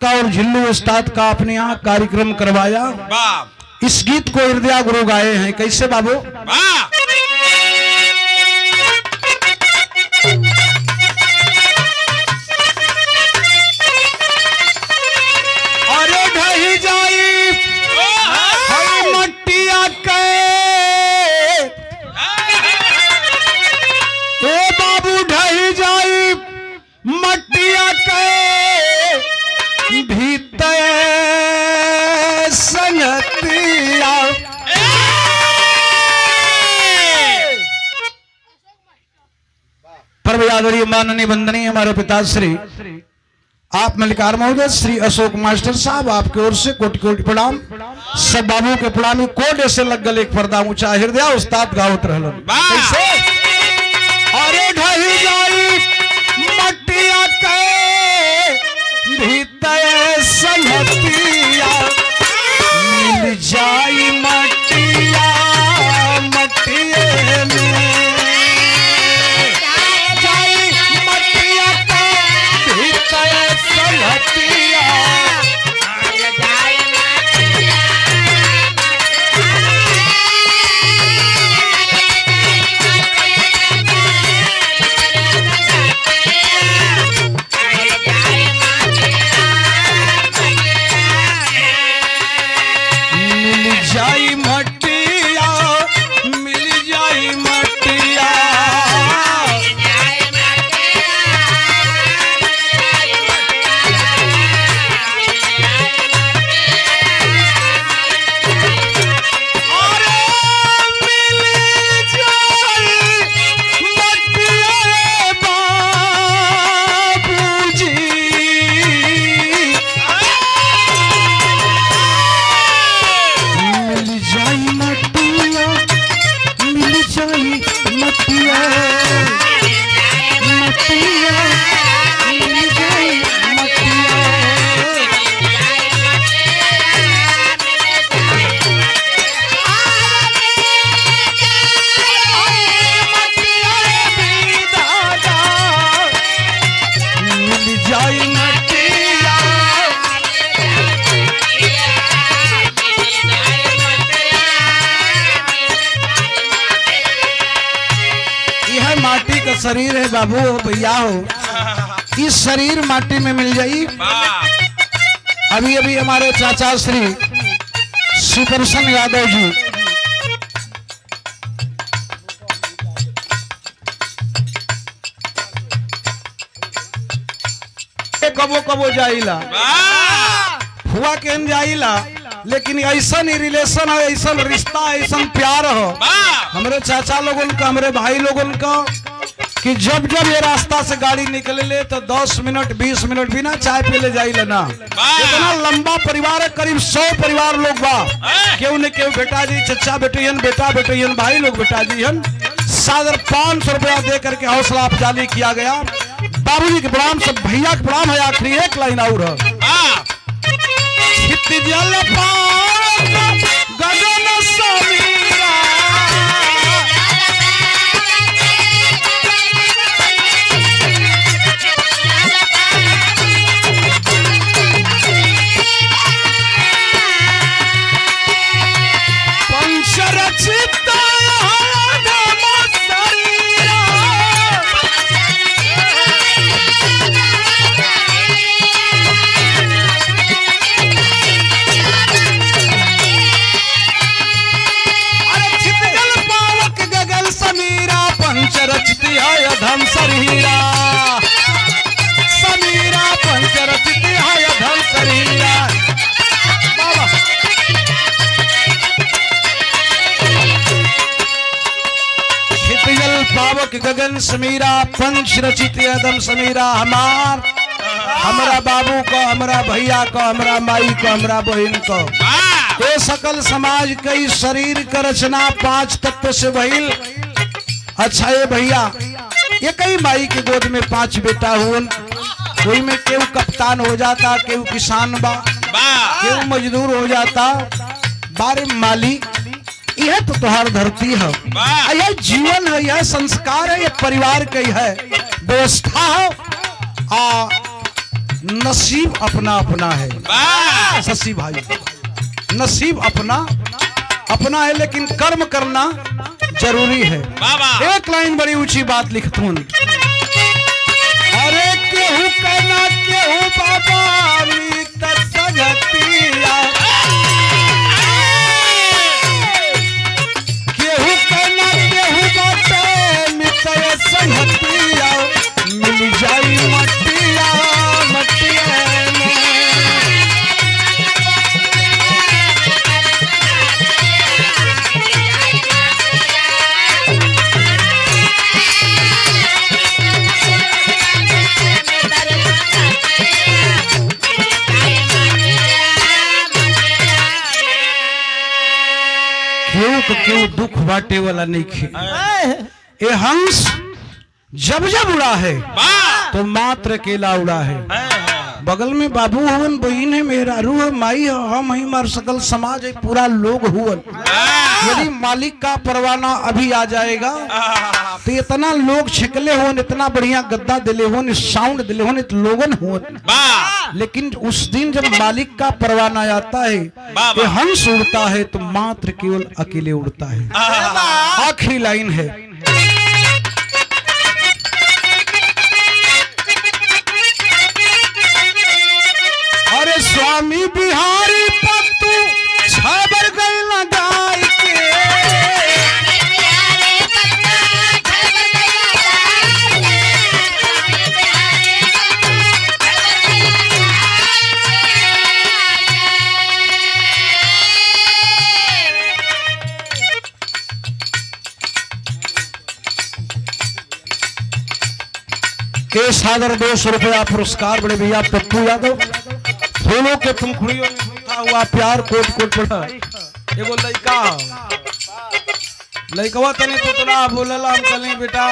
का और झिल्लू उस्ताद का अपने यहाँ कार्यक्रम करवाया। इस गीत को हृदय गुरु गाए हैं। कैसे बाबू? अरे ढही जाई मट्टिया के, ए बाबू ढही जाई मट्टिया के भीतर संगतिया। परम आदरणीय माननीय वंदनीय हमारे पिताश्री आप मल्लिकार महोदय श्री अशोक मास्टर साहब, आपकी ओर से कोटि कोटि प्रणाम। सब बाबू के प्रणामी कोट ऐसे लग गल एक पर्दा ऊंचा हृदय उस्ताद गावत रहलन। कैसे? अरे ढही जाई मट्टिया के भीतर संगतिया, मिल जाई मट्टिया मट्टिए में, जाई मट्टिया के भीतर संगतिया। शरीर है बाबू भैया हो, इस शरीर माटी में मिल जाई। अभी अभी हमारे चाचा श्री सुदर्शन यादव जी कबो कबो जाइला हुआ के जाइला, लेकिन ऐसा ही रिलेशन है, ऐसा रिश्ता, ऐसा प्यार हो हमारे चाचा लोगन का, हमारे भाई लोगन का, कि जब जब ये रास्ता से गाड़ी निकले ले तो 10 मिनट 20 मिनट बिना चाय पी ले जाइए ना। इतना लंबा परिवार है, करीब 100 परिवार लोग बा। क्यों न क्यों बेटा जी, चचा बेटियन, बेटा बेटियन, भाई लोग बेटा जी हन, सादर 500 रुपया दे करके हौसला अफजाई किया गया। बाबूजी के प्रणाम, सब भैया के प्रणाम है। आखिरी एक लाइन और है, गगन समीरा धम शरीरा समीरा पंचरचित है धम शरीरा। क्षितिजल पावक गगन समीरा पंच रचित धम समीरा। हमारा बाबू को, हमारा भैया को, हमारा माई को, हमारा बहन को, ये सकल समाज कई शरीर का रचना 5 तत्व से भइल। अच्छा ये भैया, ये कई माई के गोद में 5 बेटा हुन, कोई में केहू कप्तान हो जाता, केहू किसान बा, केहू मजदूर हो जाता। बारे मालिक, यह तो तुहार धरती है, यह जीवन है, यह संस्कार है, यह परिवार की है व्यवस्था है। नसीब अपना अपना है शशि भाई, नसीब अपना अपना है, लेकिन कर्म करना जरूरी है। एक लाइन बड़ी ऊंची बात लिखता हूं, अरे केहू कहना केहू बाबा मीत सजतिया, केहू कहना केहू बाटे मीत सजतिया, मिल जाई मटिया मटिया में। क्यों दुख बांटे वाला नहीं खे। ये हंस जब जब उड़ा है तो मात्र अकेला उड़ा है। बगल में बाबू हुवन, बहन है, मेहरारू है, माई है, हम ही मार सकल समाज है, पूरा लोग हुवन। यदि मालिक का परवाना अभी आ जाएगा तो इतना लोग छिकले होन, इतना बढ़िया गद्दा दिले होन, साउंड दिले होन, लोगन होन। लेकिन उस दिन जब मालिक का परवाना आता है, ये हंस उड़ता है तो मात्र केवल अकेले उड़ता है। आखिरी लाइन है, अरे स्वामी बिहारी पत्तू छबर गई लगाई के, के सादर 200 रुपया पुरस्कार बड़े भैया पप्पू यादव, फूलों के पंखुड़ियों में गुंथा हुआ प्यार कोट कोट पड़ा। एगो लइकवा तनी तुतना बोलला, हम कहली बेटा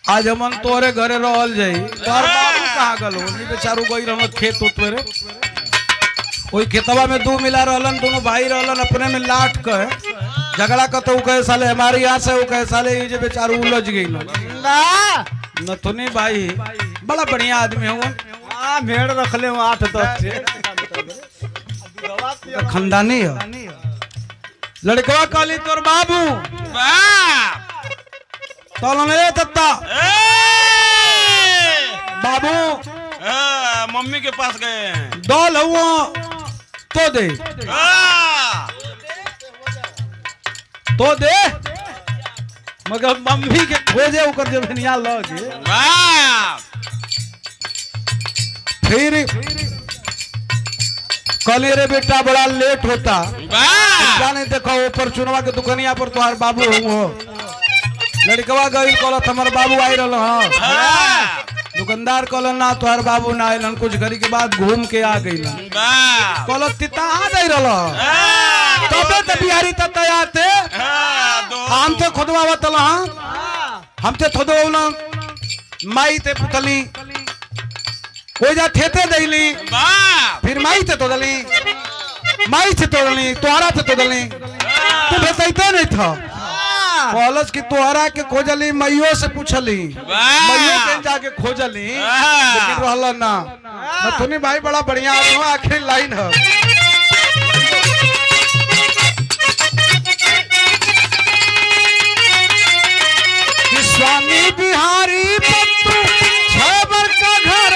आज हमन तोरे घरे रहल जाई, तोर बाबू कहां गलो? नी बेचारू गई रहन खेत उतरे, कोई खेतवा में दू मिला रहलन, दोनों भाई रहलन, अपने में लाट के झगड़ा कतो कहे साले हमारी यहाँ से, वो कहे साले ये जे बेचारू उलझ गई ना नथुनी भाई बड़ा बढ़िया आदमी हुआ, भेड़ रख ले 8-10 खानदानी है। लड़कवा काली तोर बाबू तो नहीं तत्ता बाबू मम्मी के पास गए हैं, दौल हुआ तो दे मगर मम्मी के खोजे उकर जब निया लगे फिर कल रे बेटा बड़ा लेट होता, जाने देखो ऊपर चुनवा के दुकानिया पर तुम्हारे बाबू हो। लड़कवा गई कहलत हमार बाबू आई रहा, दुकानदार कहल ना तुम्हार बाबू ना आयल, कुछ घड़ी के बाद घूम के आ गई कहलत तिता आ गई रहा, तबे तो बिहारी तयाते हम तो खुदवावत हम तो खुदवा माई ते पुतली वो जा ठेते दईली, फिर माई से तो दली, माई से तो दली, तोहरा से तो दली, तू भेटते नहीं था। कॉलेज की तोहरा के खोजली, मैयो से पूछली, मैयो के जाके खोजली, लेकिन रहला ना। नथुनी भाई बड़ा बढ़िया आदमी, आखिरी लाइन है, कि स्वामी बिहारी पत्तू छबर का घर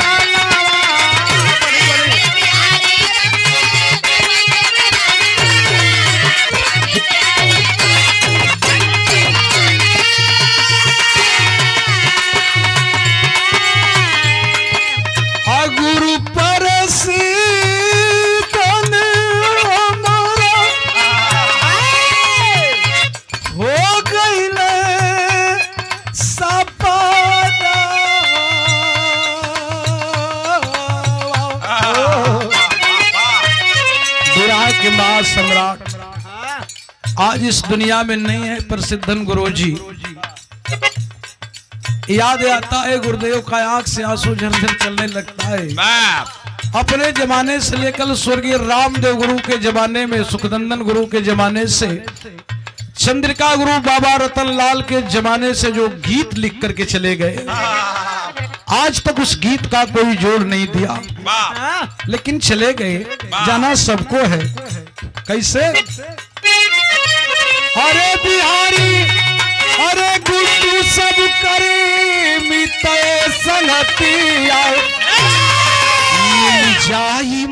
गुरु परसी हो गई के बाद सम्राट आज इस दुनिया में नहीं है, पर सिद्धन गुरु जी याद आता है, गुरुदेव का आंख से आंसू झरझर चलने लगता है। अपने जमाने से लेकर स्वर्गीय रामदेव गुरु के जमाने में, सुखनंदन गुरु के जमाने से, चंद्रिका गुरु बाबा रतन लाल के जमाने से जो गीत लिख करके चले गए, आज तक उस गीत का कोई जोड़ नहीं दिया, लेकिन चले गए, जाना सबको है। कैसे? अरे बिहारी अरे गुड्डू सब करे मित संगतिया, मिल जाई